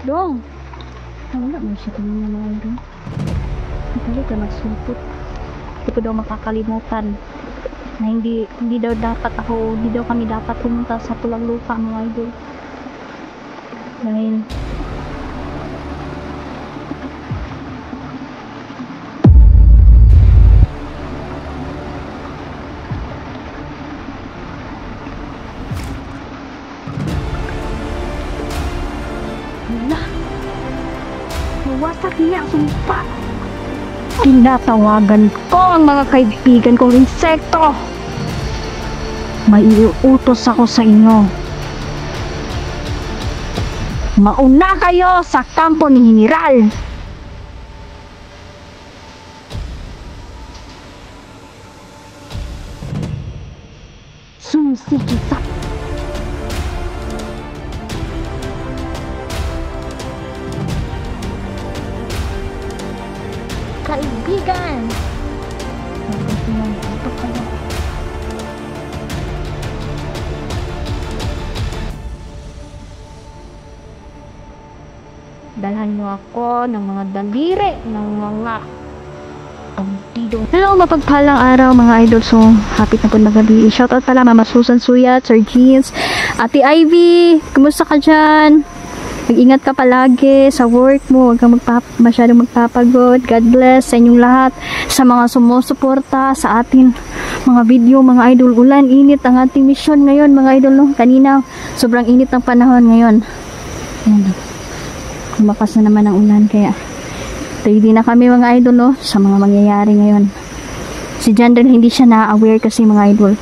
Dong. Wala mo siya kung mga idol. Hindi ka magsulpot. Hindi ko daw makakalimutan na hindi daw kami dapat pumunta sa Pulang Lupa mga idol. Dahil wasak niya ang sumpa. Tinatawagan ko ang mga kaibigan kong insekto. May iuutos ako sa inyo. Mauna kayo sa kampo ni General. Sumisikita. Kaibigan! Ito kayo. Dalhan nyo ako ng mga daliri ng mga bandido. Hello, mapagpalang araw mga idol. So, happy na po na gabi. Shoutout pala Mama Susan Suyat, Sir Jeans, Ate Ivy. Kumusta ka dyan? Mag-ingat ka palagi sa work mo. Huwag kang masyadong magpapagod. God bless sa inyong lahat. Sa mga sumusuporta sa atin mga video, mga idol. Ulan, init ang ating mission ngayon mga idol. No? Kanina, sobrang init ang panahon ngayon. Ayan. Kumakas na naman ang ulan. Kaya, ready na kami mga idol no? Sa mga mangyayari ngayon. Si Jandrel hindi siya na-aware kasi mga idol.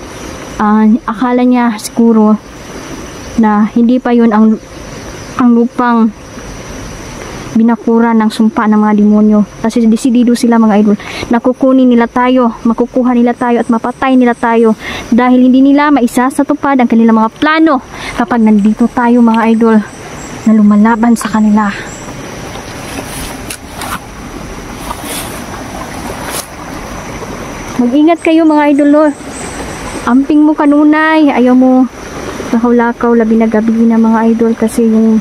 Akala niya siguro na hindi pa yun ang lupang binakura ng sumpa ng mga demonyo. Kasi desidido sila mga idol. Nakukunin nila tayo, makukuha nila tayo at mapatay nila tayo dahil hindi nila maisasatupad ang kanilang mga plano kapag nandito tayo mga idol na lumalaban sa kanila. Mag-ingat kayo mga idol no? Amping mo kanunay, ayaw mo lakaw-lakaw, labi na gabi na mga idol kasi yung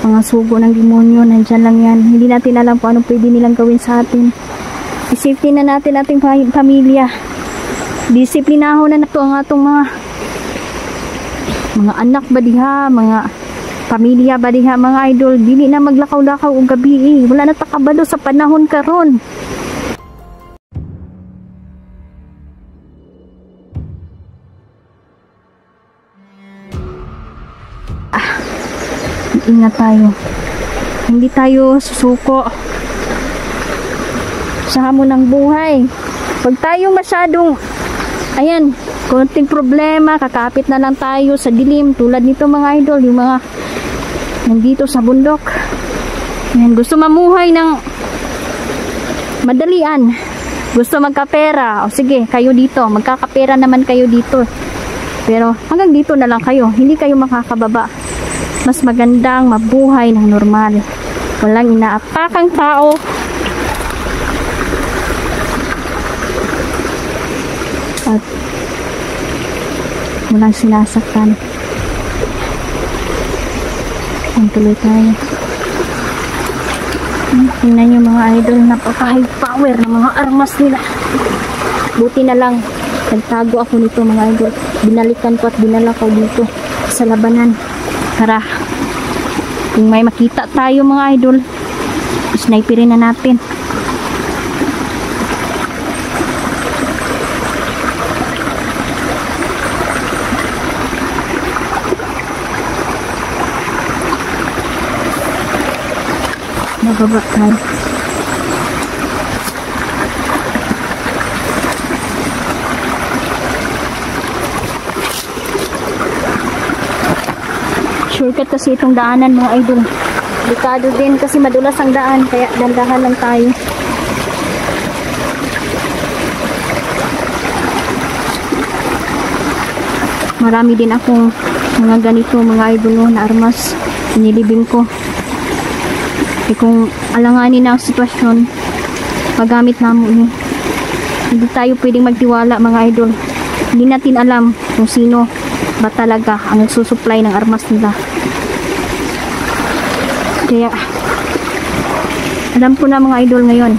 mga sugo ng demonyo nandyan lang yan. Hindi natin alam kung anong pwede nilang gawin sa atin. I-safety na natin ating pamilya. Disiplinahon na ito ang atong mga anak ba diha, mga pamilya ba diha mga idol. Dili na maglakaw-lakaw o gabi wala na takabalo sa panahon karon. Ingat tayo. Hindi tayo susuko sa hamon ng buhay. Huwag tayo masyadong konting problema, kakapit na lang tayo sa dilim tulad nito mga idol, yung mga nandito sa bundok. Ayan, gusto mamuhay ng madalian. Gusto magkapera. O sige, kayo dito. Magkakapera naman kayo dito. Pero hanggang dito na lang kayo. Hindi kayo makakababa. Mas magandang mabuhay ng normal. Walang inaapakang tao. At walang sinasaktan. Tuloy tayo. Tingnan nyo mga idol, napaka-high power ng mga armas nila. Buti na lang, nagtago ako nito mga idol. Binalikan ko at dinala ko dito sa labanan. Tara, kung may makita tayo mga idol, sniperin na natin. Nababa tayo. Shortcut kasi itong daanan mga idol. Delikado din kasi madulas ang daan, kaya dandahan lang tayo. Marami din akong mga ganito mga idol na armas. Inilibing ko. Kung alanganin na ang sitwasyon, magamit namin. Hindi tayo pwedeng magtiwala mga idol. Hindi natin alam kung sino ba talaga ang nagsusupply ng armas nila. Kaya alam ko na mga idol ngayon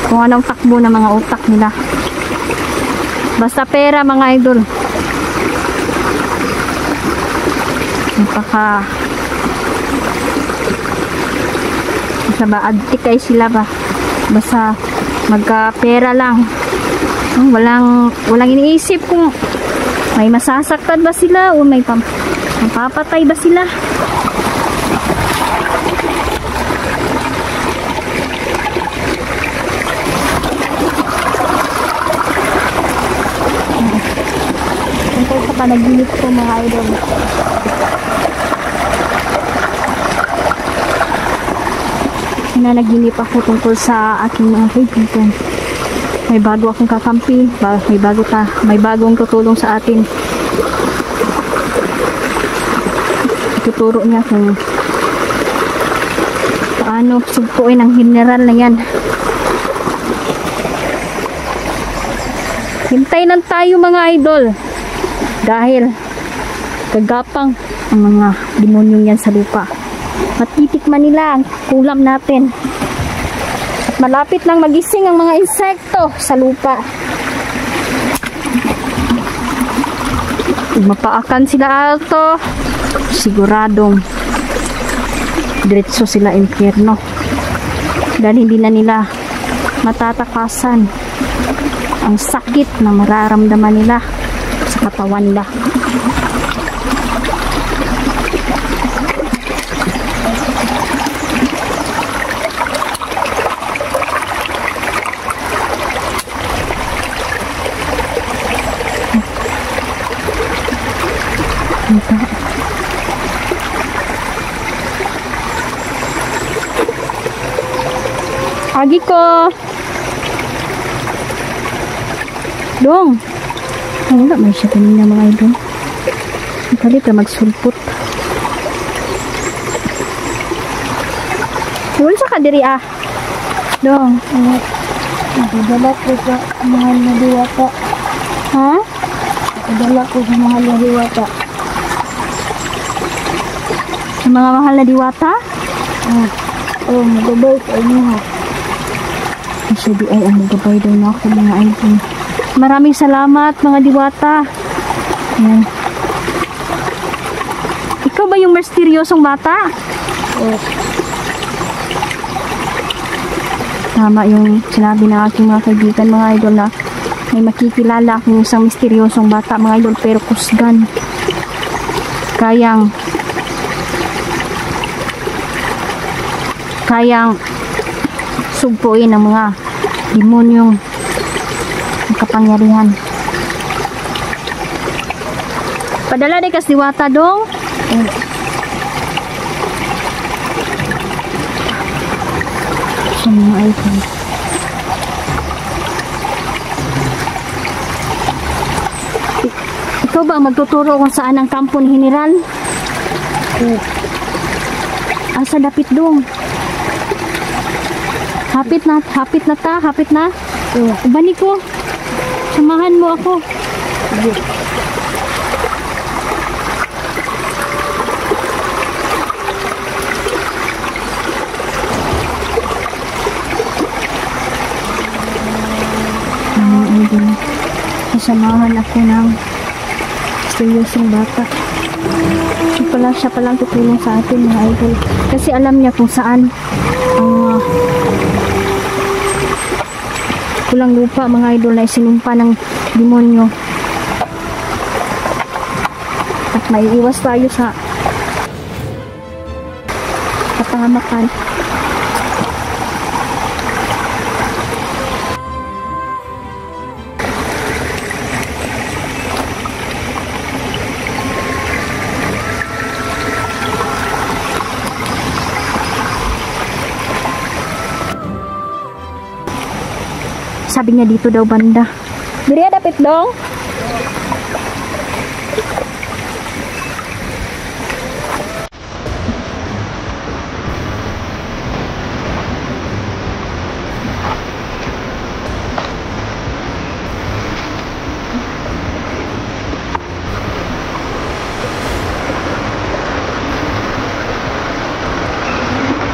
kung anong takbo ng mga utak nila. Basta pera mga idol. Basta ba adtikay sila ba? Basta magka-pera lang. Walang iniisip kung may masasaktan ba sila o may mapapatay ba sila. Tungkol sa panaginip ko mga idol. Nanaginip ako tungkol sa aking mga kaibigan. May bago akong kakampi, may bagong tutulong sa atin. Ituturo niya kung paano sugpuin ang general na yan. Hintay lang tayo mga idol. Dahil gagapang ang mga demonyo yan sa lupa. Matitikman nila ang kulam natin. At malapit nang magising ang mga insekto sa lupa. Kung mapaakan sila alto, siguradong diretso sila impyerno. Dahil hindi na nila matatakasan ang sakit na mararamdaman nila sa katawan nila. Agi ko. Dong. Ay, wala may siya kanina mga idol. Kalit na magsulpot. Wala sa kadiri ah. Dong. Nakadala ko sa mahal na diwata. Ha? Nakadala ko sa mahal na diwata. Sa mga mahal na diwata? Magabay sa inyo ha. Kasi di ay ang magabay daw na ako mga idol. Maraming salamat mga diwata. Ayan. Ikaw ba yung misteryosong bata? Tama yung sinabi ng aking mga kaibigan mga idol na may makikilala akong isang misteryosong bata mga idol pero kusgan. Kayang sugpuin ang mga demonyong kapangyarihan. Padala di kas diwata dong. Sa mga idol. Ikaw ba magtuturo kung saan ang kampo ni General? Asa dapit dong. Hapit na ta, hapit na. Ubani ko. Samahan mo ako. Sasamahan ako ng misteryosong bata. Siya palang tutulong sa atin mga idol. Kasi alam niya kung saan ang kulang lupa mga idol na isinumpa ng demonyo. At maiiwas tayo sa kapahamakan. Sabi niya dito daw banda. Diri dapit dong.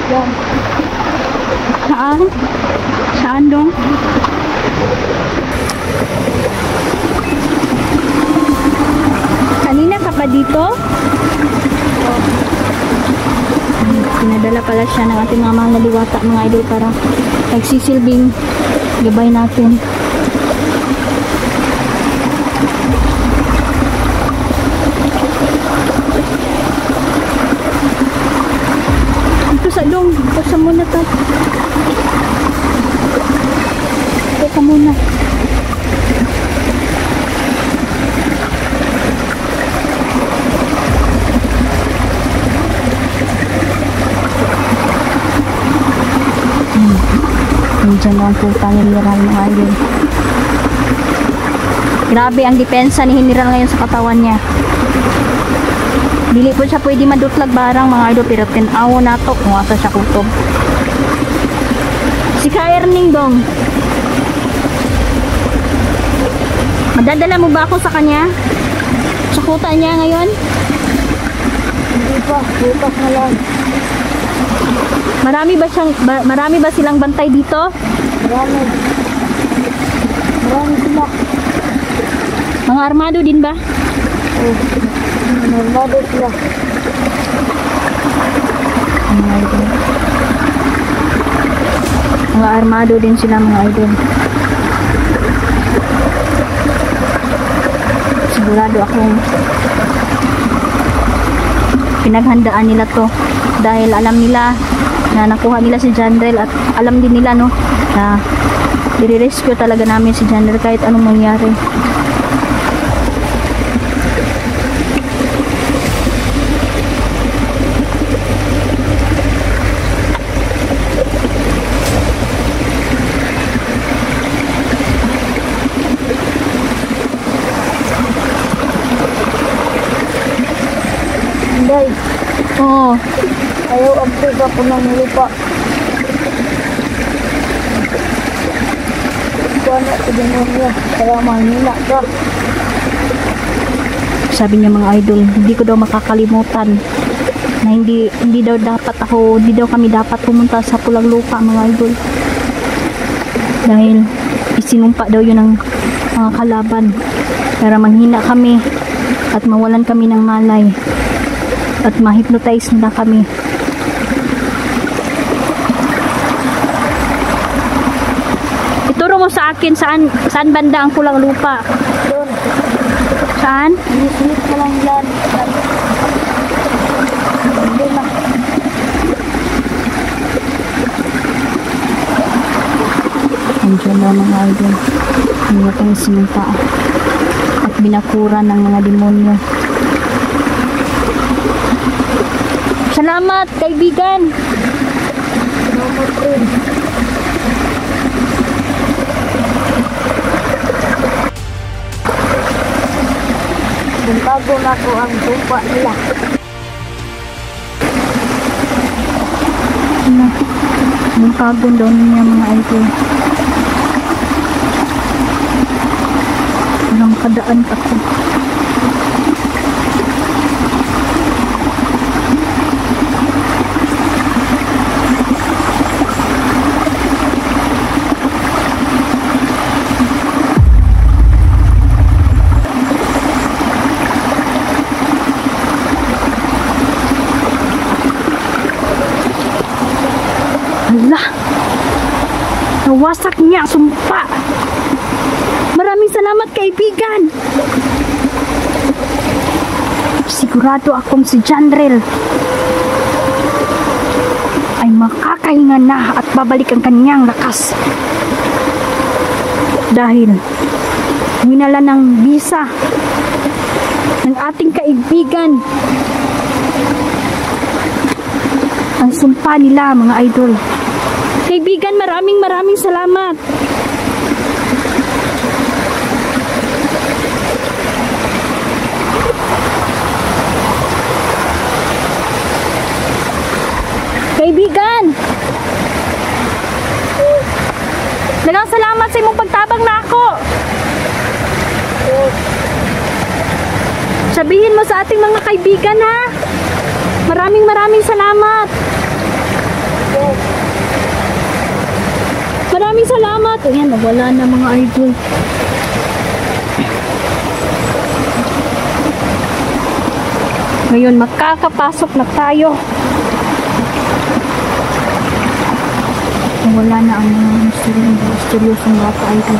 Yan. Saan? Saan dong? Kanina ka pa dito? Pinadala pala siya ng ating mga mahal na diwata, mga idol, para nagsisilbing gabay natin. Ito sa dong, pasa muna to. Pasa muna. Diyan lang po pangyayari mga idol. Grabe ang depensa ni General ngayon sa katawan niya. Dili po siya pwede madutlag barang mga idol, pero tinawo na to kung asa siya kutob. Si Kaerning dong, madadala mo ba ako sa kanya? Sa kuta niya ngayon? Hindi pa. Bukas na lang. Marami ba silang bantay dito? Marami. Marami sila. Mga armado din ba? Oh. Normado sila. Mga armado din sila mga idol. Sigurado akong pinaghandaan nila to dahil alam nila na nakuha nila si Janrel, at alam din nila no na i-rescue talaga namin si Janrel kahit anong mangyari. Hindi. Oo. Ayaw ang pusa ko ng lupa. Kuha sa demonyo para mahina ka. Sabi niya mga idol, hindi ko daw makakalimutan na hindi daw kami dapat pumunta sa Pulang Lupa mga idol. Dahil isinumpa daw yun ng mga kalaban para manghina kami at mawalan kami ng malay at ma-hypnotize na kami. Ituro mo sa akin saan banda ang Pulang Lupa. Doon. Saan? Inis-inis mo lang yan. Hindi na. Andiyan na mga idol. Ang ating sinumpa at binakuran ng mga demonyo. Salamat kaibigan. Salamat rin. Bago na ko ang lupa nila. Yung kagon daw niya mga idol. Walang kadaan ako. Hala, nawasak niya ang sumpa. Maraming salamat kaibigan. Sigurado akong si Janrel ay makakahinga na at babalik ang kanyang lakas. Dahil winala ng bisa ng ating kaibigan ang sumpa nila mga idol. Kaibigan, maraming salamat. Kaibigan, daghang salamat sa imong pagtabang na ako. Sabihin mo sa ating mga kaibigan ha. Maraming salamat. Maraming salamat. Ayan, nawala na mga idol. Ngayon, makakapasok na tayo. Wala na ang mga misteryosong bata idol.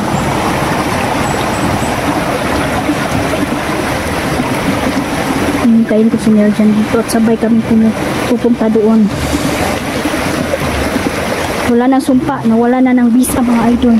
Hintayin ko si Nel dyan dito at sabay kami pupunta doon. Wala nang sumpa, nawala na ng visa mga idol.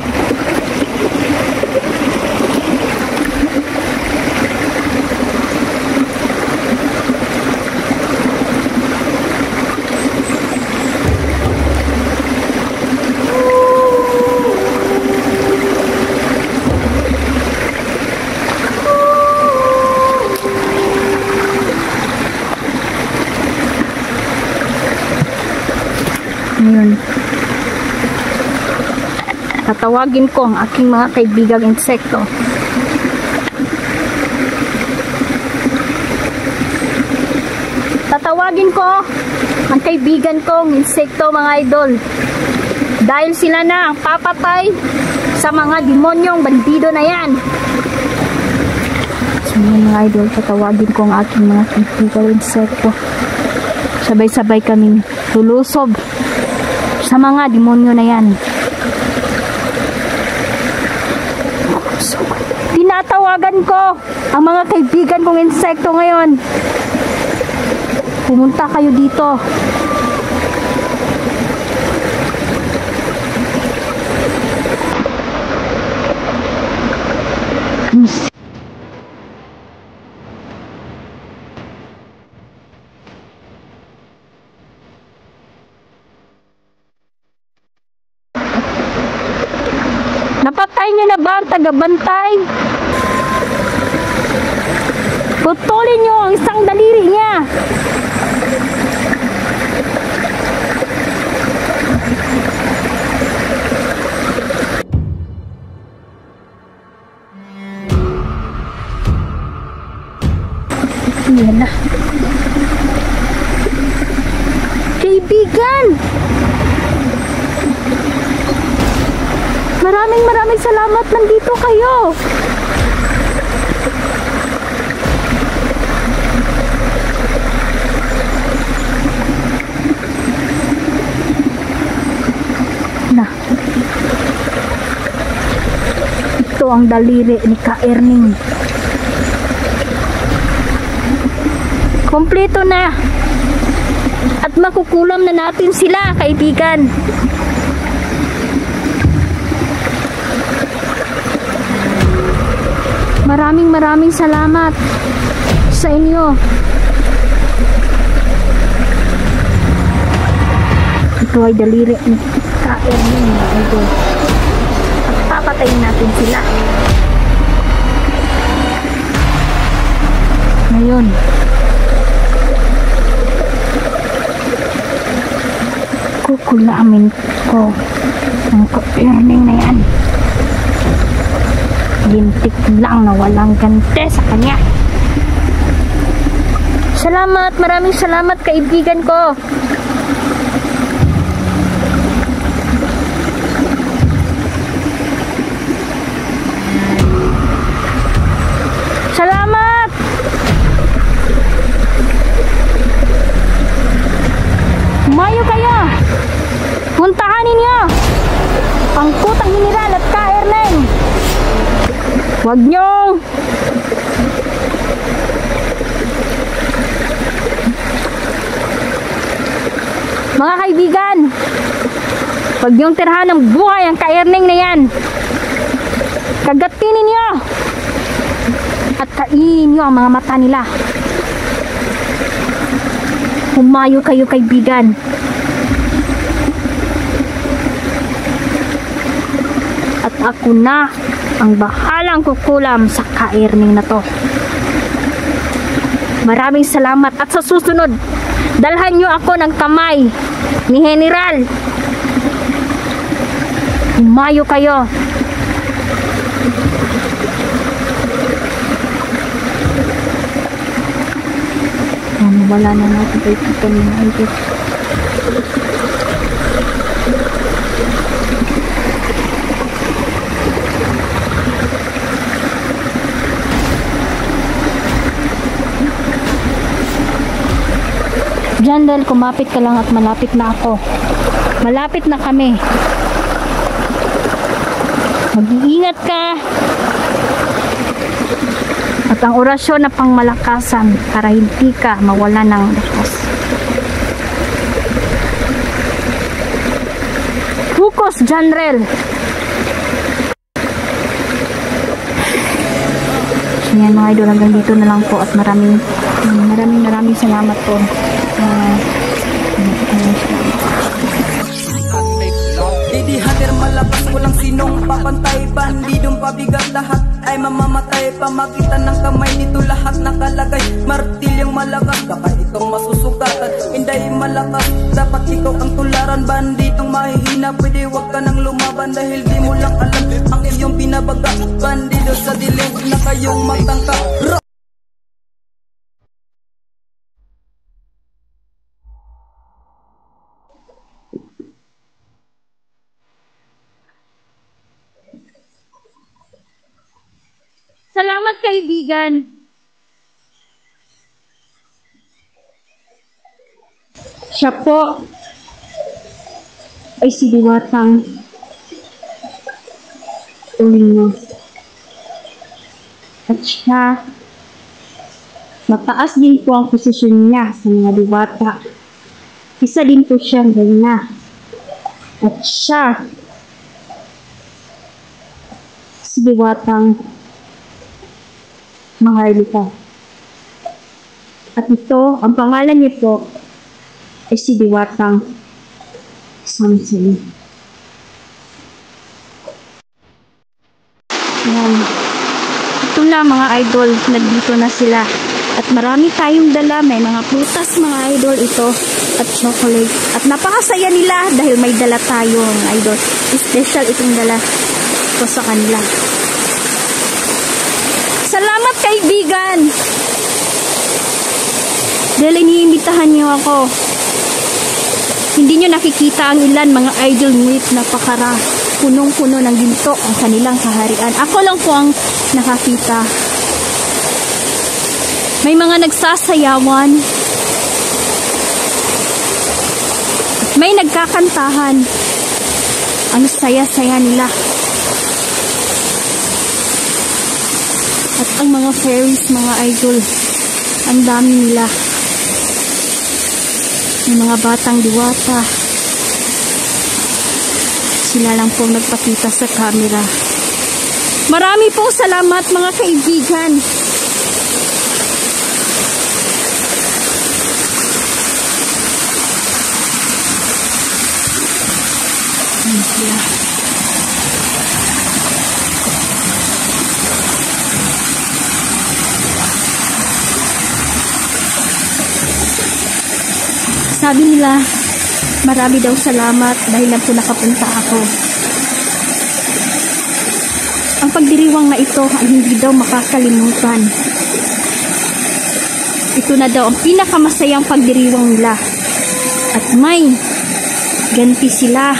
Ngayon, tatawagin ko ang aking mga kaibigang insekto. Tatawagin ko ang kaibigan kong insekto mga idol. Dahil sila na ang papatay sa mga demonyong bandido na yan. So mga idol, tatawagin ko ang aking mga kaibigang insekto. Sabay-sabay kami lulusob sa mga demonyo na yan. Tinatawagan ko ang mga kaibigan kong insekto ngayon. Pumunta kayo dito. Napatay niyo na ba ang tagabantay? Putulin niyo ang isang daliri niya. Yan na. Kaibigan! Maraming salamat, nandito kayo. Na. Ito ang daliri ni Ka-Erning. Kompleto na. At makukulam na natin sila, kaibigan. Maraming salamat sa inyo. Ito ay daliri ni Ka-Erning. At papatayin natin sila. Ngayon, kukulamin ko ang Ka-Erning na yan. Lintik lang na walang gante sa kanya. Salamat, maraming salamat kaibigan ko. Salamat. Umayo kayo. Puntahan ninyo ang Kutang General at Ka-Erning. Huwag nyo mga kaibigan, huwag nyong tirahan ng buhay ang Ka-Erning na yan. Kagatin ninyo at kainin nyo ang mga mata nila. Humayo kayo kaibigan. At ako na ang bahalang kukulam sa Ka-Erning na to. Maraming salamat at sa susunod, dalhan nyo ako ng kamay ni General. Humayo kayo. Wala na natin kayo dito mga Jandel, kumapit ka lang at malapit na ako. Malapit na kami. Mag-iingat ka. At ang orasyon na pangmalakasan para hindi ka mawala ng lakas. Focus, Jandel. Yan mga idol, hanggang dito na lang po at maraming salamat po. Didi hater malakas, walang sinong papantay. Bandidong pabigat, lahat ay mamamatay. Pamagitan ng kamay nito lahat nakalagay. Martilyong malakas, baka itong masusugatan. Inday malakas, dapat ikaw ang tularan. Banditong mahihina, pwede wag ka nang lumaban. Dahil di mo lang alam ang iyong pinabaga. Bandido sa dilim na kayong magtangka. Salamat, kaibigan. Siya po ay si Diwatang Ulino. At siya, mataas din po ang posisyon niya sa mga diwata. Isa din po siyang reyna. At siya, si Diwatang Maharlika. At ito, ang pangalan niya po ay si Diwatang Samson. Yan. Ito na mga idol, nandito na sila. At marami tayong dala, may mga prutas mga idol ito at chocolate. At napakasaya nila dahil may dala tayo mga idol. Special itong dala ko sa kanila. Salamat kaibigan! Dahil iniimbitahan niyo ako. Hindi niyo nakikita ang ilan mga idol, ngunit napakara. Punong-puno ng ginto ang kanilang kaharian. Ako lang po ang nakakita. May mga nagsasayawan. May nagkakantahan. Ang saya-saya nila. At ang mga fairies, mga idol, ang dami nila. May mga batang diwata. Sila lang pong nagpakita sa camera. Marami pong salamat mga kaibigan. Ayan sila. Sabi nila, marami daw salamat dahil lang po nakapunta ako. Ang pagdiriwang na ito ay hindi daw makakalimutan. Ito na daw ang pinakamasayang pagdiriwang nila. At may ganti sila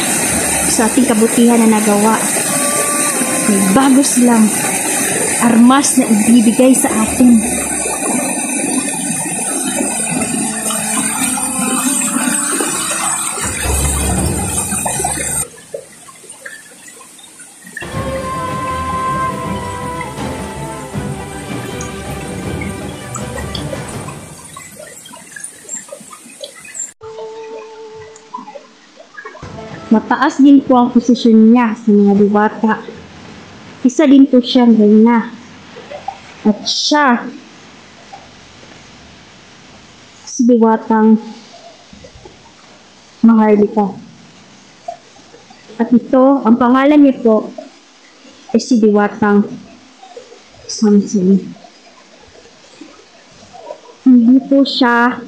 sa ating kabutihan na nagawa. May bago silang armas na ibibigay sa atin. Mataas din po ang posisyon niya sa mga diwata. Isa din po siyang reyna. At siya, si Diwatang Maharlika. At ito, ang pangalan niya po ay si Diwatang Samson. Hindi po siya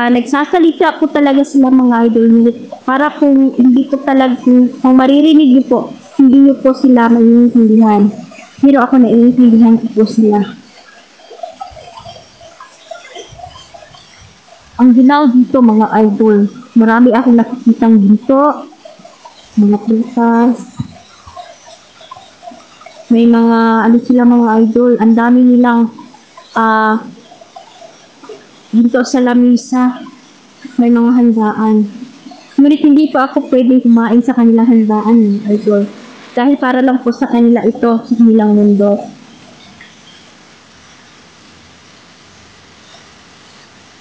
nagsasalita po talaga sila mga idol. Para kung hindi po talaga, kung maririnig niyo po, hindi niyo po sila maiintindihan. Pero ako naiintindihan ko po sila. Ang ginaw dito mga idol, marami akong nakikitang dito. Mga prutas. May mga, ano sila mga idol, ang dami nilang dito sa lamisa, may mga handaan. Ngunit hindi pa ako pwedeng kumain sa kanilang handaan, idol. Dahil para lang po sa kanila ito, sa kanilang mundo.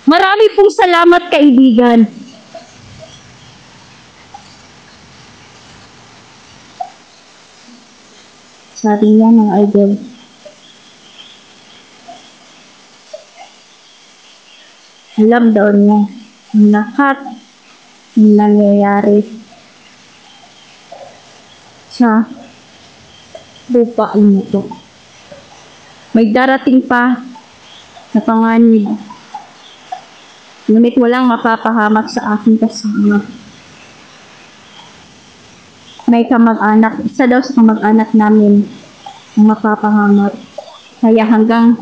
Marami pong salamat, kaibigan. Sabi niya, mga idol. Alam daw niya ang lahat ng nangyayari sa lupaan nito. May darating pa na panganib. Ngunit walang mapapahamak sa aking kasama. May kamag-anak, isa daw sa kamag-anak namin ang mapapahamak. Kaya hanggang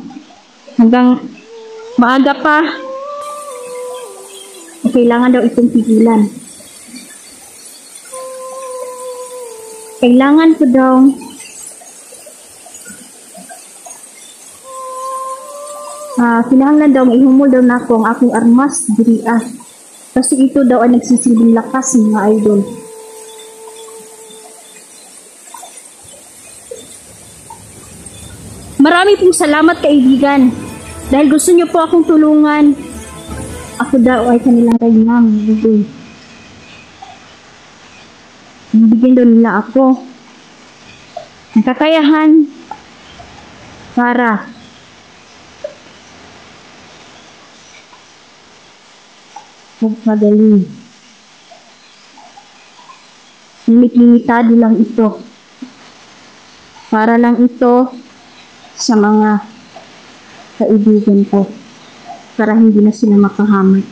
maaga pa, kailangan daw itong pigilan. Kailangan ko daw kinahanglan daw maihumol daw na ako ang aking armas diriya. Kasi ito daw ang nagsisilbing lakas, mga idol. Marami pong salamat, kaibigan. Dahil gusto niyo po akong tulungan. Ako daw ay kanilang kailangan. Bibigyan daw nila ako ng kakayahan para magpadali. Limit-limitado lang ito. Para lang ito sa mga kaibigan ko. Para hindi na sila makahamay.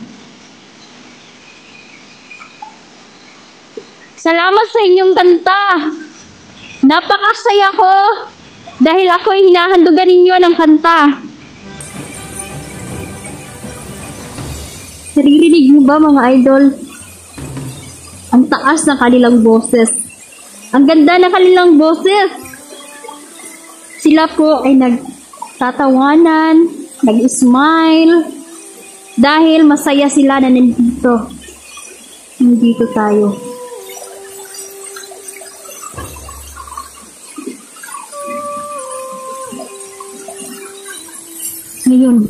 Salamat sa inyong kanta. Napakasaya ko dahil ako ay hinahandugan ninyo ng kanta. Naririnig mo ba, mga idol? Ang taas ng kanilang boses. Ang ganda ng kanilang boses. Sila po ay nagtatawanan, nag-smile, dahil masaya sila na nandito. Nandito tayo. Ngayon,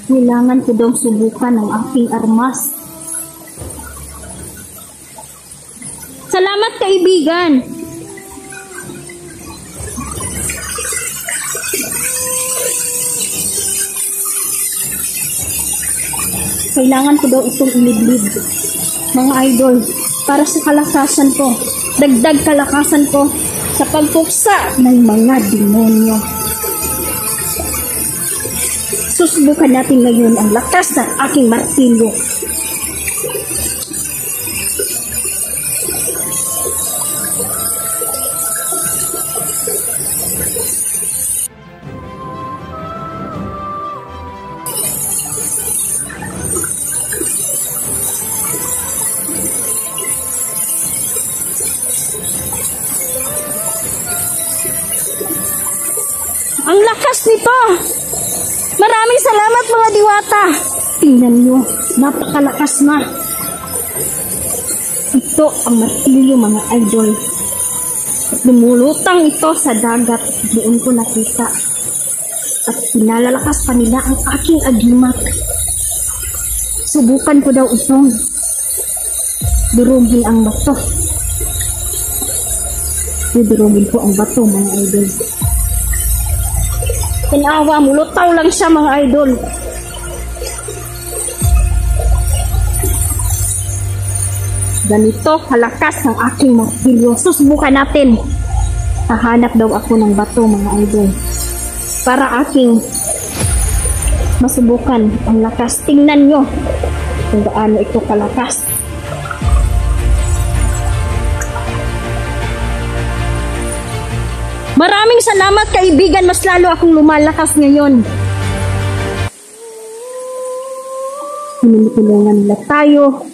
kailangan ko daw subukan ang aking armas. Salamat, kaibigan! Kailangan ko daw itong iliblib, mga idol, para sa kalakasan ko. Dagdag kalakasan ko sa pagpuksa ng mga demonyo. Susubukan natin ngayon ang lakas ng aking martilyo. Ang lakas nito! Maraming salamat, mga diwata! Tingnan nyo, napakalakas na. Ito ang martilyo, mga idol. Lumulutang ito sa dagat. Doon ko nakita. At pinalalakas pa nila ang aking agimat. Subukan ko daw itong durugin ang bato. Durugin ko ang bato, mga idol. Pinawa mo, lutaw lang siya, mga idol. Ganito kalakas ng aking martilyo. Susubukan natin. Hahanap daw ako ng bato, mga idol, para aking masubukan ang lakas. Tingnan nyo kung gaano ito kalakas. Maraming salamat, kaibigan. Mas lalo akong lumalakas ngayon. Tinutulungan nila tayo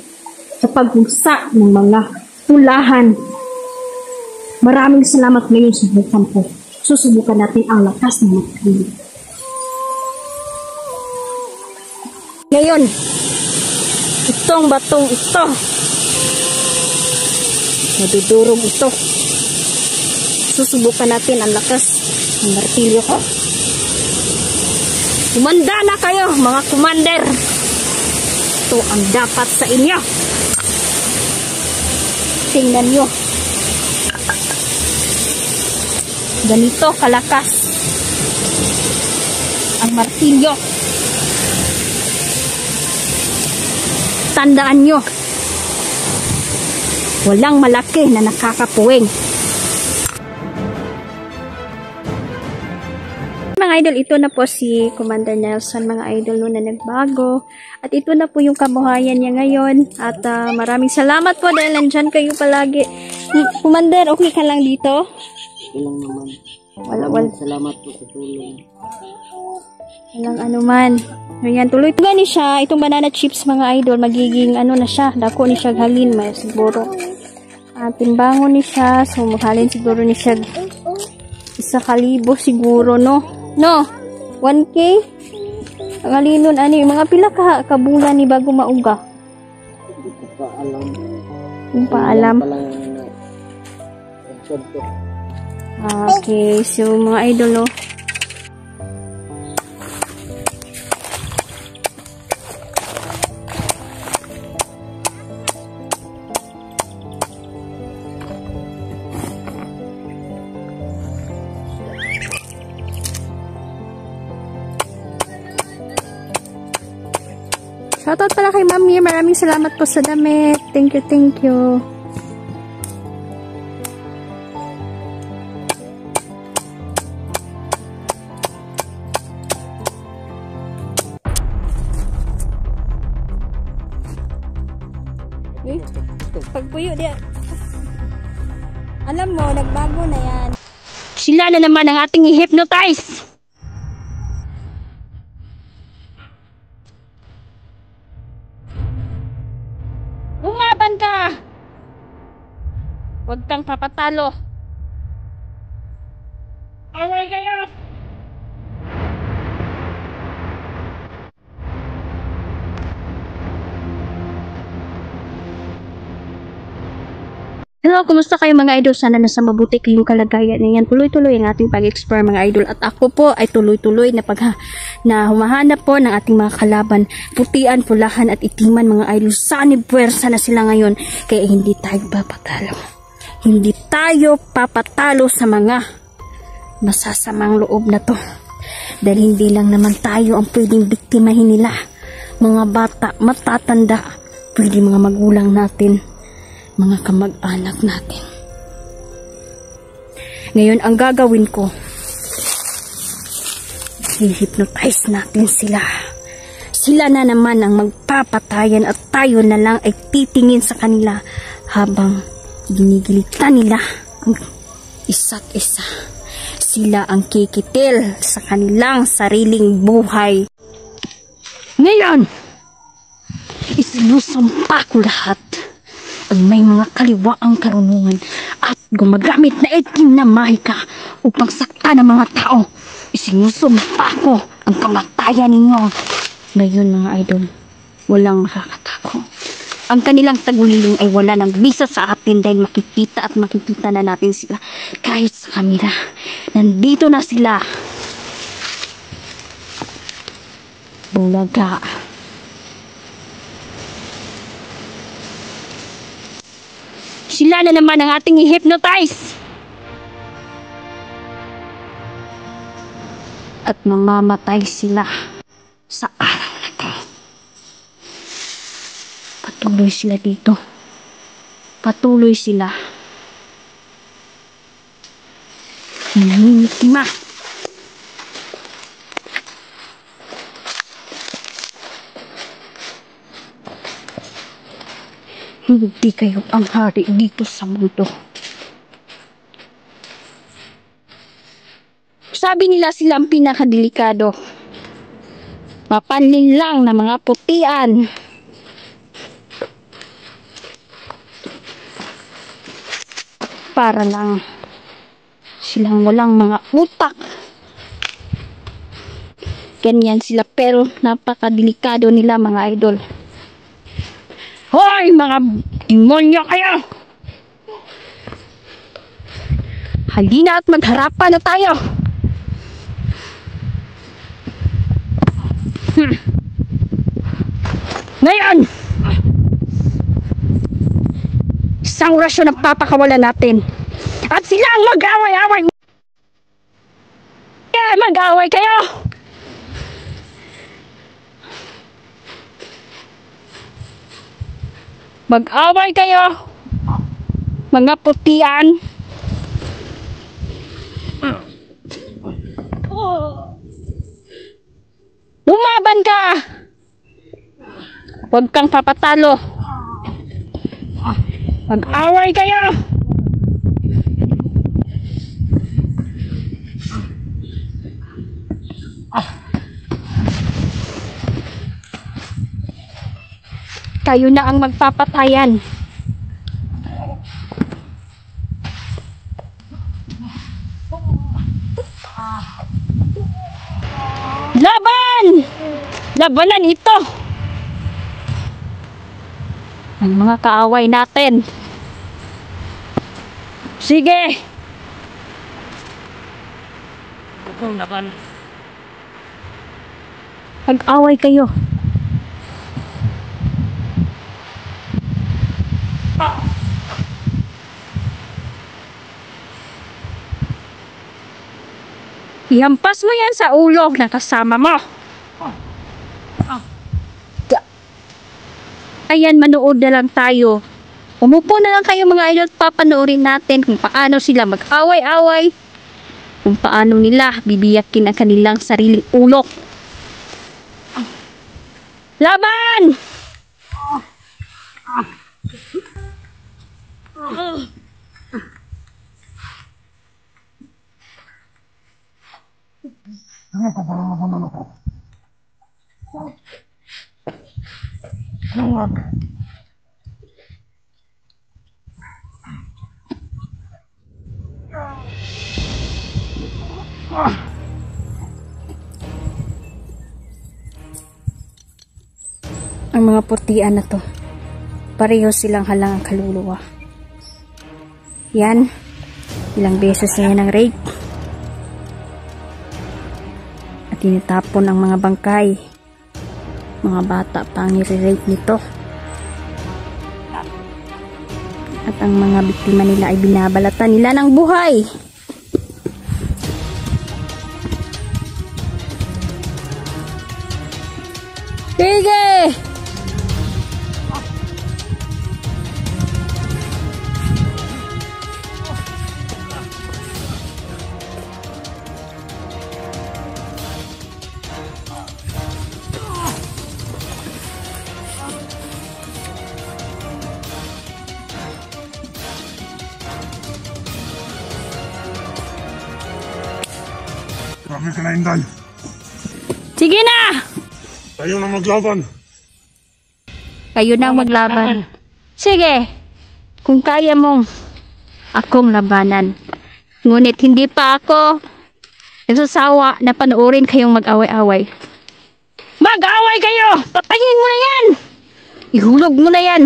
sa pagpuksa ng mga tulahan. Maraming salamat ngayon sa bukan ko. susubukan natin ang lakas ng martilyo. Ngayon, itong batong ito, nadudurog ito. Susubukan natin ang lakas ng martilyo ko. Kumanda na kayo, mga commander. Ito ang dapat sa inyo. Tingnan nyo. Ganito kalakas ang martilyo. Tandaan nyo, walang malaki na nakakapuwing. Mga idol, ito na po si Commander Nelson, mga idol, no, na nagbago. At ito na po yung kabuhayan niya ngayon. At maraming salamat po dahil nandyan kayo palagi. Commander, okay ka lang dito? Okay lang naman. Wala. Salamat po sa tulong. Walang anuman. Ayan, tuloy. Gani siya, itong banana chips, mga idol, magiging ano na siya, dako ni siya halin, may siguro. Timbangon ni siya, so maghalin siguro ni siya 1,000 siguro, no? No? 1K? Ang halinon, ano yung mga pila kabulan ni bago mauga? Hindi ko pa alam. Hindi pa alam. Okay, so mga idol, no? Shoutout pala kay Mami. Maraming salamat po sa damit. Thank you, thank you. Pagpuyo dia. Alam mo, nagbago na yan. Sila na naman ang ating i-hypnotize. Lumaban ka! Huwag kang papatalo. Away kayo! Hello, kumusta kayo mga idol? Sana nasa mabuti kayong kalagayan niyan. Tuloy-tuloy ang ating pag-explore mga idol. At ako po ay tuloy-tuloy na humahanap po ng ating mga kalaban. Putian, pulahan at itiman mga idol. Sana puwersa na sila ngayon. Kaya hindi tayo papatalo. Hindi tayo papatalo sa mga masasamang loob na to. Dahil hindi lang naman tayo ang pwedeng biktimahin nila. Mga bata, matatanda, pwede mga magulang natin, mga kamag-anak natin. Ngayon, ang gagawin ko, i-hypnotize natin sila. Sila na naman ang magpapatayan at tayo na lang ay titingin sa kanila habang ginigilitan nila ang isa't isa. Sila ang kikitil sa kanilang sariling buhay. Ngayon, isinusumpa ko lahat ang may mga kaliwaang karunungan at gumagamit na itim na mahika upang sakta ng mga tao. Isinusumpa ko ang kamatayan ninyo. Ngayon mga idol, walang makakatako. Ang kanilang taguliling ay wala ng bisa sa atin dahil makikita at makikita na natin sila kahit sa kamera. Nandito na sila. Bulaga. Sila na naman ang ating i-hypnotize. At mamamatay sila sa araw na to. Patuloy sila dito. Patuloy sila. Nangingitima. Hindi kayo ang hari dito sa mundo. Sabi nila sila ang pinakadelikado. Mapanlin lang na mga putian. Para lang silang walang mga utak. Ganyan sila pero napakadelikado nila mga idol. Hoy mga demonyo kayo! Halina at magharapan na tayo. Ngayon, isang orasyon ang papakawalan natin. At sila ang mag-away-away. Mag-away kayo. Mag-away kayo. Mga putian. Lumaban ka. Huwag kang papatalo. Mag-away kayo. Kayo na ang magpapatayan. Laban! Labanan ito! Ang mga kaaway natin. Sige! Mag-away kayo. Ihampas mo yan sa ulo ng kasama mo. Ayan, manood na lang tayo. Umupo na lang kayo mga idol at papanoorin natin kung paano sila mag-away-away. Kung paano nila bibiyakin ang kanilang sariling ulo. Laban! Ang mga putian na to, pareho silang halang ang kaluluwa. Yan, ilang beses na yan ang rape. At tinitapon ang mga bangkay. Mga bata pa ang nire-rape nito. At ang mga biktima nila ay binabalatan nila ng buhay. Sige! Kami ka na, Inday. Sige na! Tayo na maglaban. Kayo na maglaban. Sige, kung kaya mong akong labanan. Ngunit hindi pa ako nagsasawa na panoorin kayong mag-away-away. Mag-away kayo! Patayin mo na yan! Ihulog mo na yan!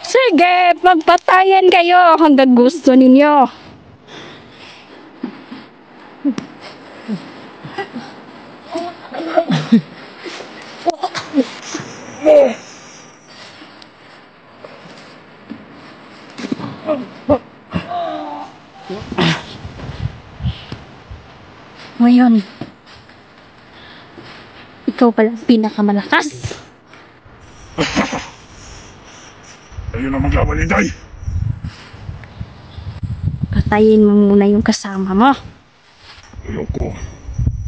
Sige, magpatayan kayo hanggang gusto ninyo. Ngayon, ikaw pala pinakamalakas. Tayo na maglaban, Inday. Patayin mo muna yung kasama mo. Ayoko.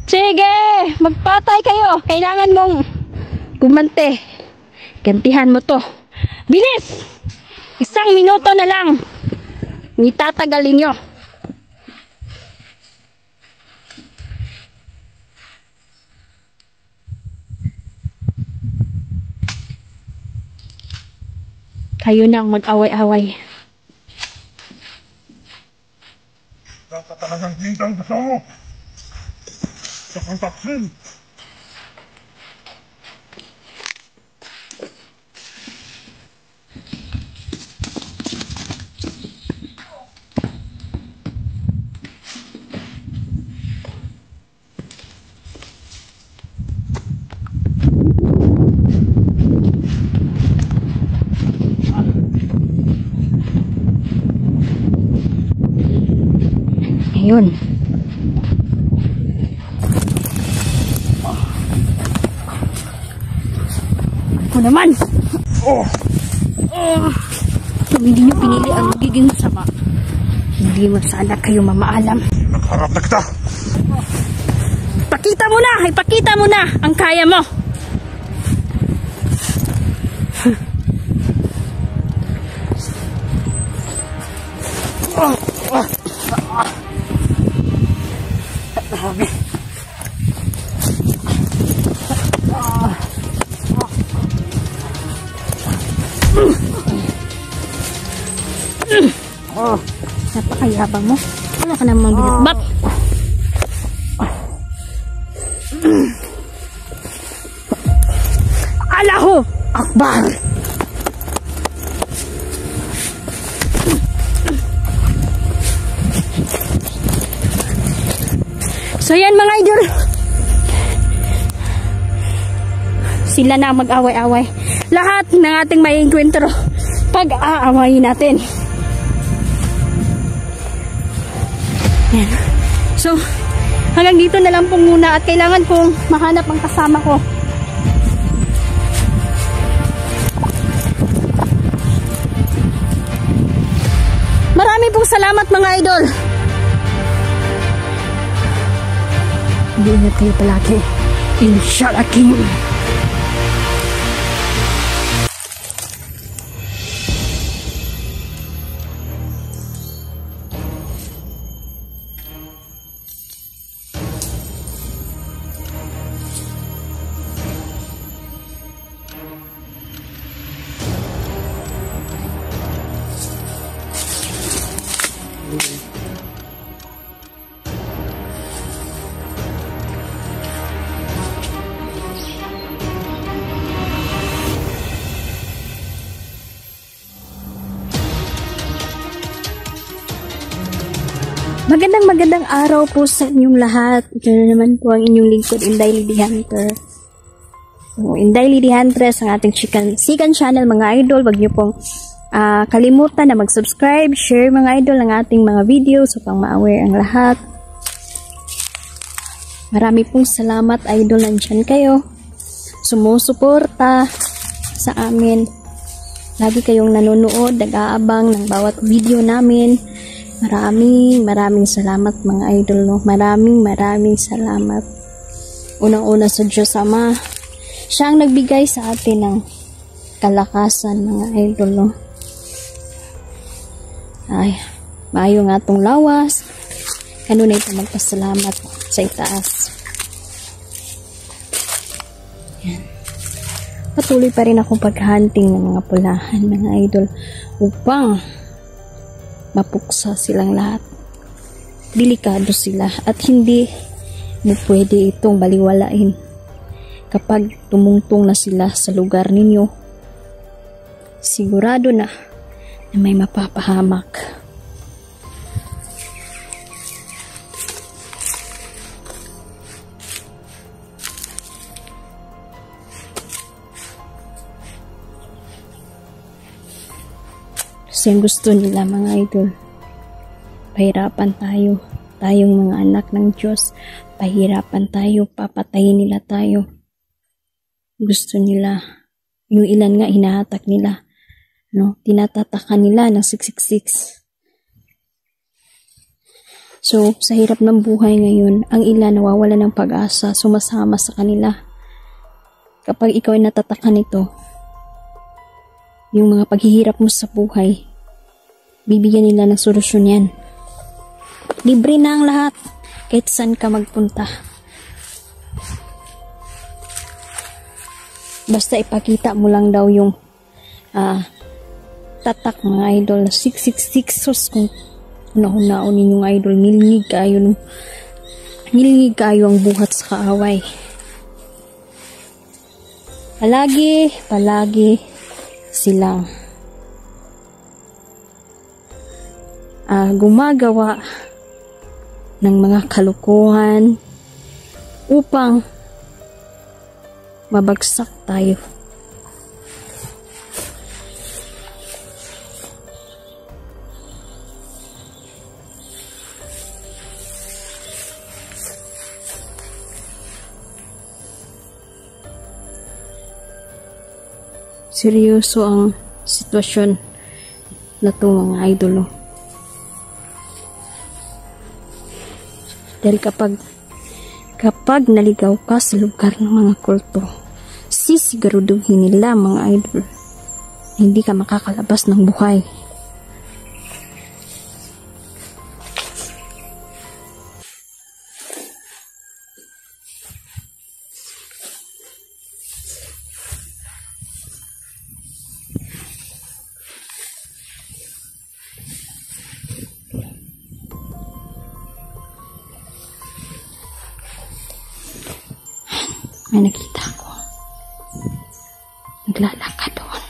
Sige, magpatay kayo. Kailangan mong gumante. Gantihan mo to. Bilis! 1 minuto na lang. Itatagalin nyo. Kayo na ang mag-away-away. Talagang hintang gusto mo. Sa kang taksin. Ayun. Ako naman. Kung hindi nyo pinili ang magiging masama, hindi mo sana kayo mamaalam. Nagharap na kita. Ipakita mo na! Ipakita mo na ang kaya mo! Napakayabang mo. Wala ka namang binatbat. Allahu Akbar! So yan mga idol, sila na mag-away-away. Lahat ng ating may enkwentro pag-aawayin natin. Yan. So hanggang dito na lang po muna at kailangan kong mahanap ang kasama ko. Marami pong salamat mga idol. Ingat kayo palagi. Inshallah King. Magandang araw po sa inyong lahat. Ito na naman po ang inyong lingkod, Inday Lady Hunter. So, Inday Lady Huntress, ang ating sikan channel mga idol. Huwag niyo pong kalimutan na mag-subscribe, share mga idol ang ating mga videos upang ma-aware ang lahat. Marami pong salamat idol, nandyan kayo. Sumusuporta sa amin. Lagi kayong nanonood, nag-aabang ng bawat video namin. Maraming salamat mga idol, no? Maraming salamat. Unang-una sa Diyos Ama, siya ang nagbigay sa atin ng kalakasan mga idol, no? Ay, maayo nga itong lawas. Kanunay ito magpasalamat sa itaas. Yan. Patuloy pa rin akong paghunting ng mga pulahan mga idol upang mapuksa silang lahat. Delikado sila at hindi mo pwede itong baliwalain. Kapag tumungtong na sila sa lugar ninyo, sigurado na may mapapahamak. Kasi ang gusto nila mga idol, pahirapan tayo, tayong mga anak ng Diyos, pahirapan tayo, papatayin nila tayo. Gusto nila, yung ilan nga hinahatak nila, no? Tinatatakan nila ng 666. So, sa hirap ng buhay ngayon, ang ilan nawawala ng pag-asa, sumasama sa kanila. Kapag ikaw ay natatakan nito, yung mga paghihirap mo sa buhay, bibigyan nila ng solusyon yan. Libre na ang lahat, kahit saan ka magpunta. Basta ipakita mo lang daw yung tatak, mga idol. 666 sus, kung una-unaon ninyong idol, nilingig kayo ang buhat sa kaaway. Palagi silang gumagawa ng mga kalukuhan upang mabagsak tayo. Seryoso ang sitwasyon na to, mga idolo. Dahil kapag naligaw ka sa lugar ng mga kulto, sisiguraduhin nila, mga idol, hindi ka makakalabas ng buhay. May nakita ko. Naglalakad doon.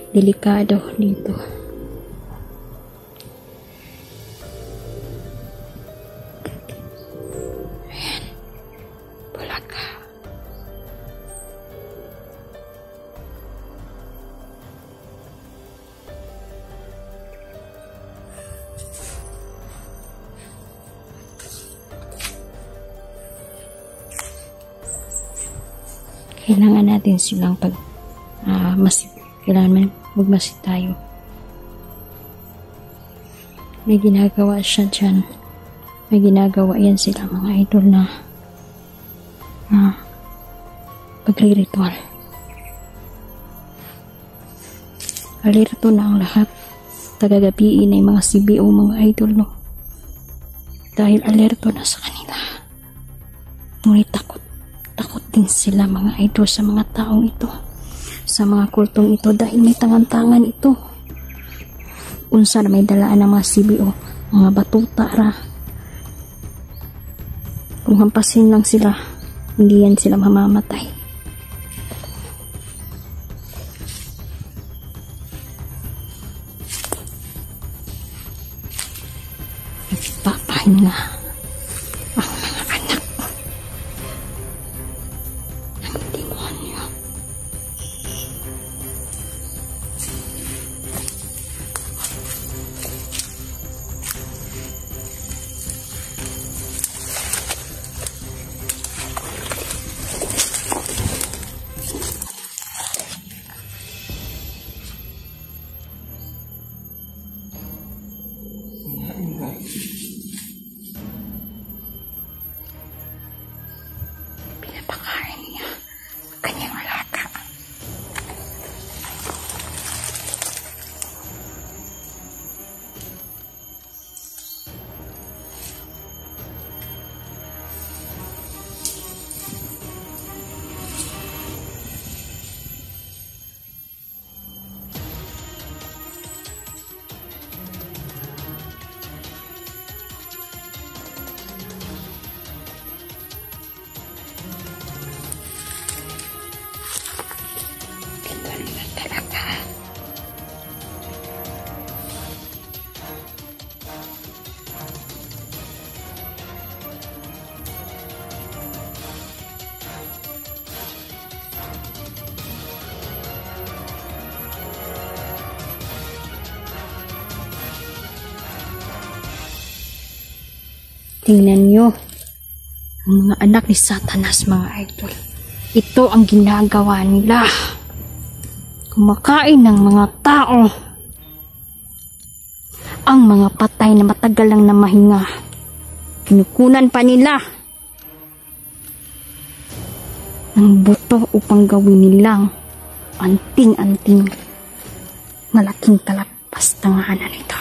Delikado dito. Ayan. Bulaga. Kailangan natin silang kailangan magmasid tayo. May ginagawa siya dyan. May ginagawa yan sila, mga idol, na pagre-ritual. Alerto na ang lahat. Tagagapiin ay mga CBO, mga idol, no? Dahil alerto na sa kanila. Ngunit takot din sila, mga idol, sa mga taong ito, sa mga kultong ito, dahil may tangan-tangan ito. Unsa na may dalaan ng mga CBO, mga batuta ra. Kung hampasin lang sila, hindi yan sila mamamatay. Nagpapahinga ang mga anak ng demonyo. Pinapakain niya kanyang alaga. Ganun na talaga. Tingnan nyo. Ang mga anak ni Satanas, mga idol. Ito ang ginagawa nila. Kumakain ng mga tao. Ang mga patay na matagal lang na mahinga. Kinukunan pa nila ng buto upang gawin nilang anting-anting malaking kalagpastanganan ito.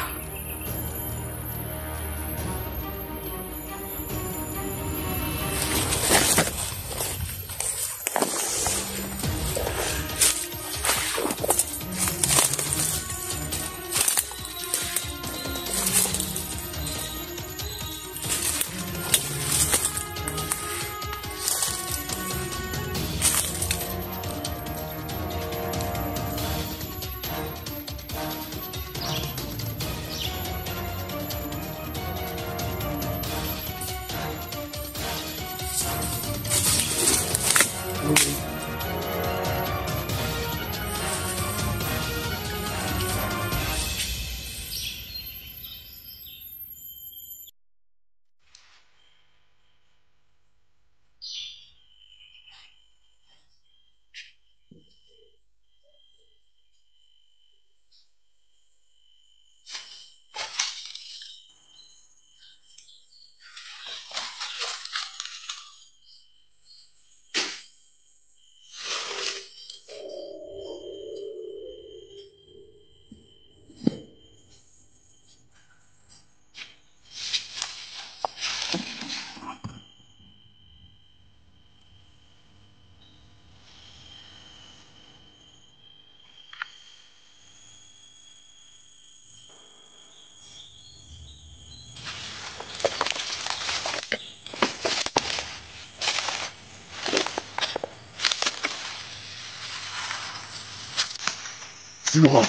Sino ka?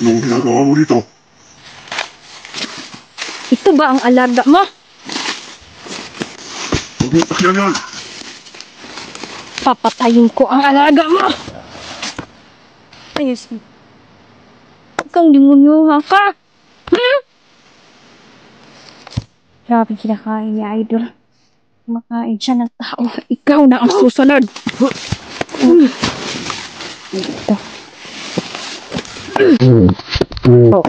Anong ginagawa mo dito? Ito ba ang alaga mo? Huwag mo takyan yan! Papatayin ko ang alaga mo! Ayos mo. Huwag kang demonyoha ka! Grabe kinakain niya, idol. Makain siya ng tao. Ikaw na ang susunod! Ito. Oh.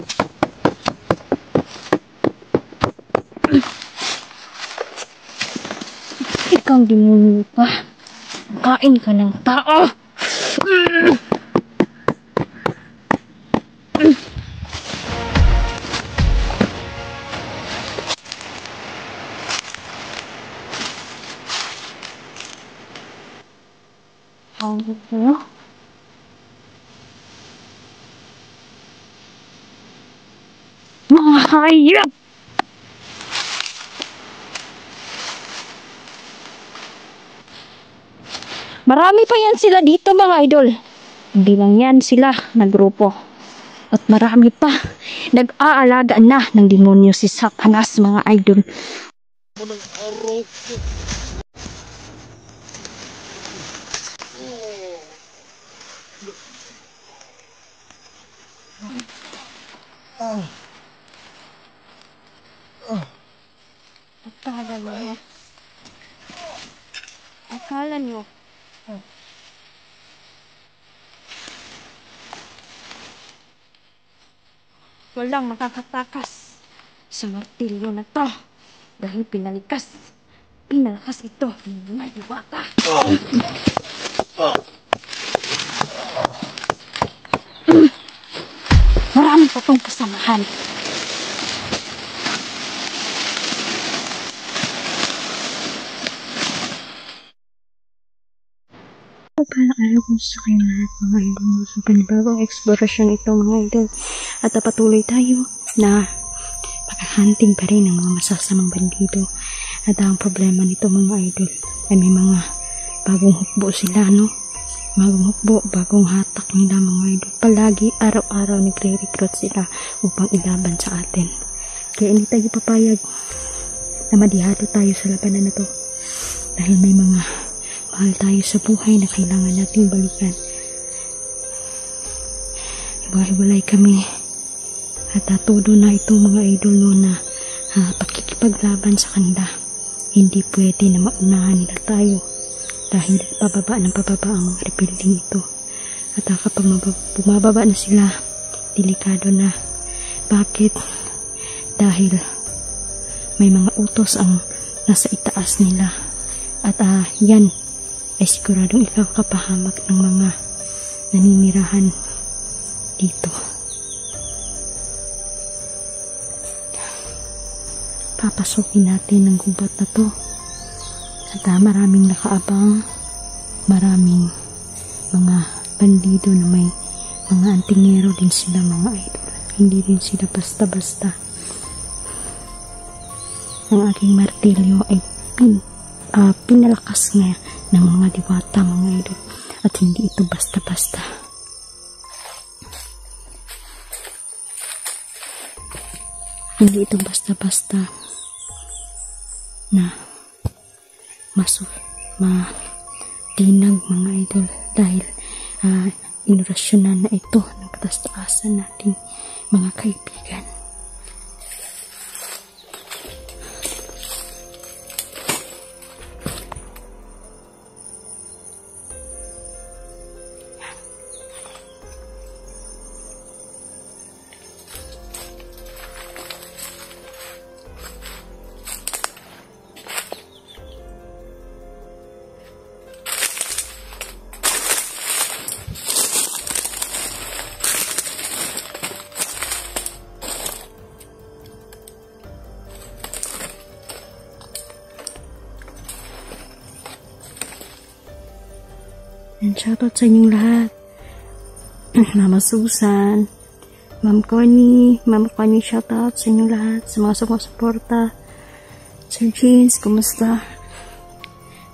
Ikaw demonyo ka. Kain ka ng tao. Ano? Mga hayop! Marami pa yan sila dito, mga idol. Hindi lang yan sila na grupo. At marami pa nag-aalaga na ng demonyo si Satanas, mga idol. Akala nyo. Walang makakatakas sa martilyo na to dahil pinalakas ito ng mga diwata. Marami pa tong kasamahan. Paalala ko sa kayo lahat, mga idol, sa panibagong eksplorasyon ito, mga idol. At patuloy tayo na pag-hunting pa rin ng mga masasamang bandido. At ang problema nito, mga idol, ay may mga bagong hukbo sila, no? Bagong hukbo, bagong hatak nila, mga idol. Palagi, araw-araw nagre-recruit sila upang ilaban sa atin. Kaya hindi tayo papayag na madihado tayo sa labanan na to. Dahil may mga mahal tayo sa buhay na kailangan nating balikan. Iba-ibalay kami at todo na itong mga idol no na pakikipaglaban sa kanila. Hindi pwede na maunahan nila tayo dahil pababa ng pababa ang mga rebuilding ito. At kapag bumababa na sila, delikado na. Bakit? Dahil may mga utos ang nasa itaas nila. At yan ay siguradong ikakapahamak ng mga naninirahan dito. Papasukin natin ang gubat na to. At maraming nakaabang, maraming mga bandido na may mga antingero din sila, mga idol. Hindi din sila basta-basta. Ang aking martilyo ay pinalakas nga ng mga diwata, mga idol. At hindi ito basta-basta. Hindi ito basta-basta na matinag, mga idol, dahil inurasyonan na ito ng kataas-taasan natin, mga kaibigan. And shoutout sa inyong lahat. Mama Susan, Ma'am Connie, shoutout sa inyong lahat, sa mga sumusuporta. Sir James, kumusta?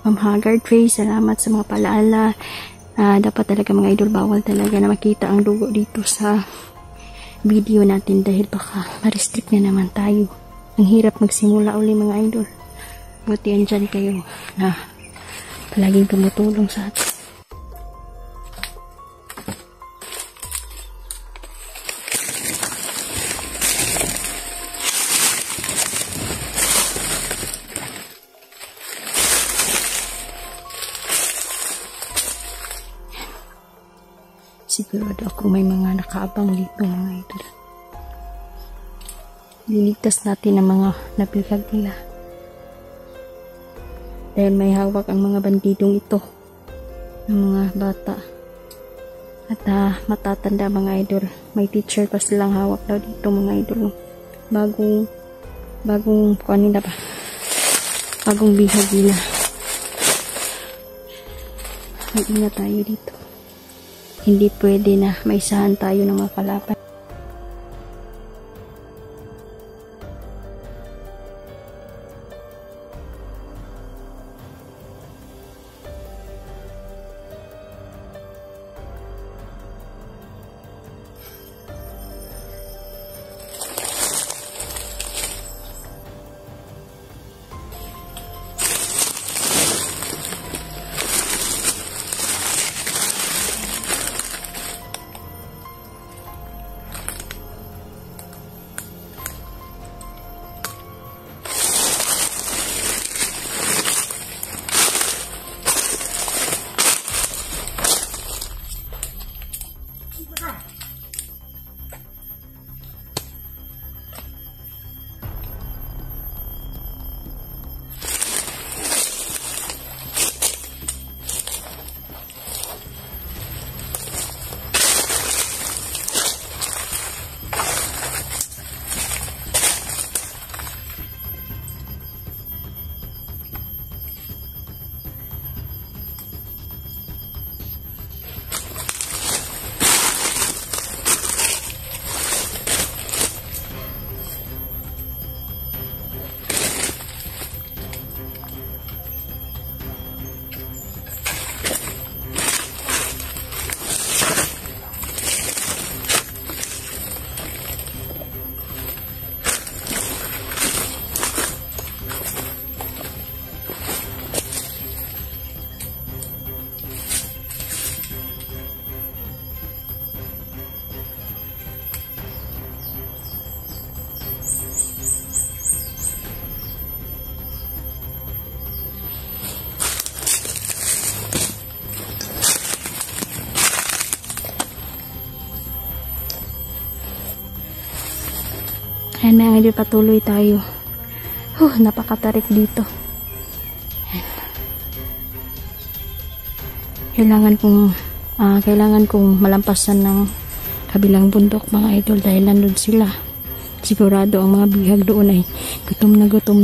Ma'am Haggard Face, salamat sa mga palaala. Dapat talaga, mga idol, bawal talaga na makita ang dugo dito sa video natin dahil baka ma-restrict na naman tayo. Ang hirap magsimula uli, mga idol. Buti andyan kayo na palaging tumutulong sa atin. Sigurado ako may mga nakaabang dito, mga idol. Liligtas natin ang mga nabilag nila. Dahil may hawak ang mga bandidong ito ng mga bata. At matatanda, mga idol. May teacher pa silang hawak daw dito, mga idol. Bagong kanina ba? Bagong bihag nila. Mag-ingat tayo dito. Hindi pwede na maisahan tayo ng mga kalaban. Ayan mga idol, patuloy tayo. Napakatarik dito. Ayan. Kailangan kong malampasan ng kabilang bundok mga idol dahil nandun sila. Sigurado ang mga bihag doon ay gutom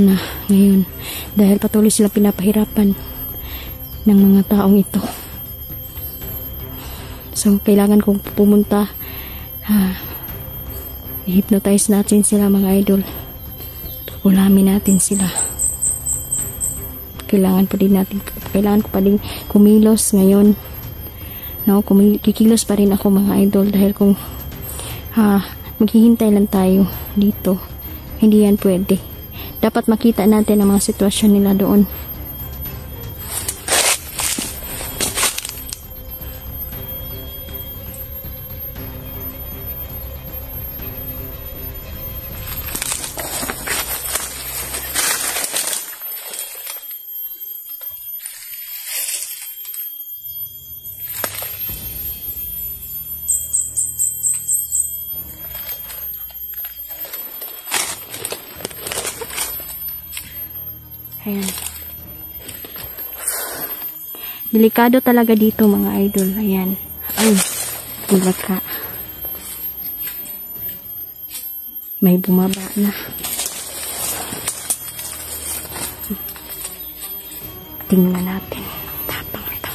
na ngayon dahil patuloy sila pinapahirapan ng mga taong ito. So kailangan kong pumunta, i-hypnotize natin sila mga idol. Ulamin natin sila. Kailangan ko pa din kumilos ngayon. Kikilos pa rin ako mga idol dahil kung maghihintay lang tayo dito, hindi yan pwede. Dapat makita natin ang mga sitwasyon nila doon. Ayan. Delikado talaga dito mga idol. Ayan. Ay, bulaka. May bumaba na. Tingnan natin. Tapang ito.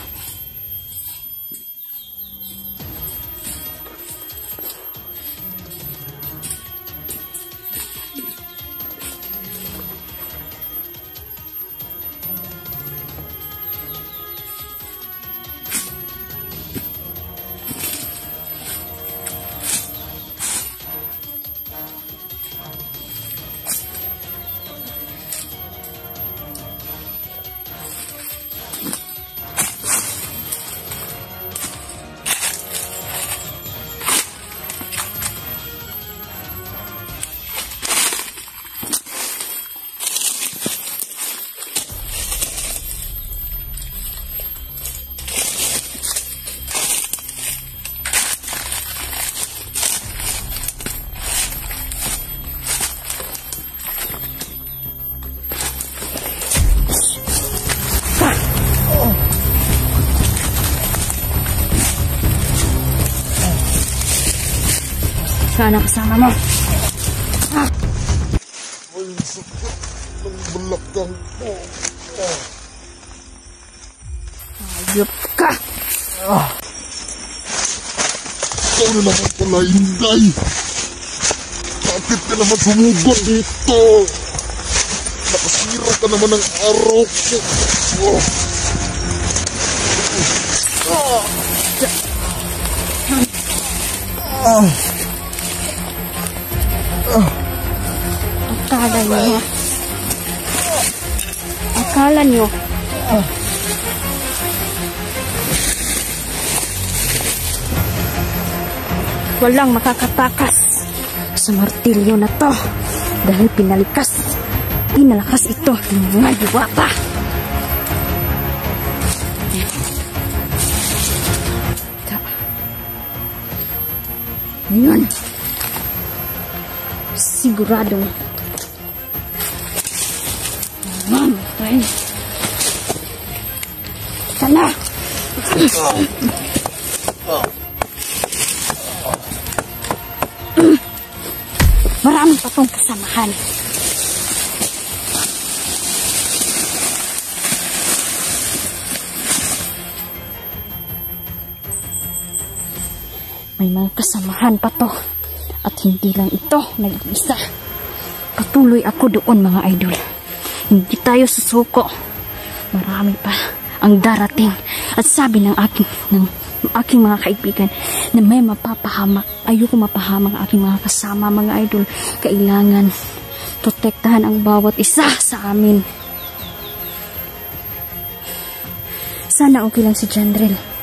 Sana kasama mo. Ay, sakit ng balakang ko. Ayop ka! Ikaw na naman pala, Inday. Bakit ka naman sumugod dito? Nakasira ka naman ng araw ko. Akala nyo walang makakatakas sa martilyo na to dahil pinalakas ito ng mga diwata. Ngayon sigurado mamatay. Sana marami pa tong kasamahan. May mga kasamahan pa to. At hindi lang ito nag-iisa. Patuloy ako doon mga idol. Hindi tayo susuko. Marami pa ang darating. At sabi ng aking mga kaibigan na may mapapahamak. Ayoko mapahamak ang aking mga kasama mga idol. Kailangan protektahan ang bawat isa sa amin. Sana okay lang si Jandrel.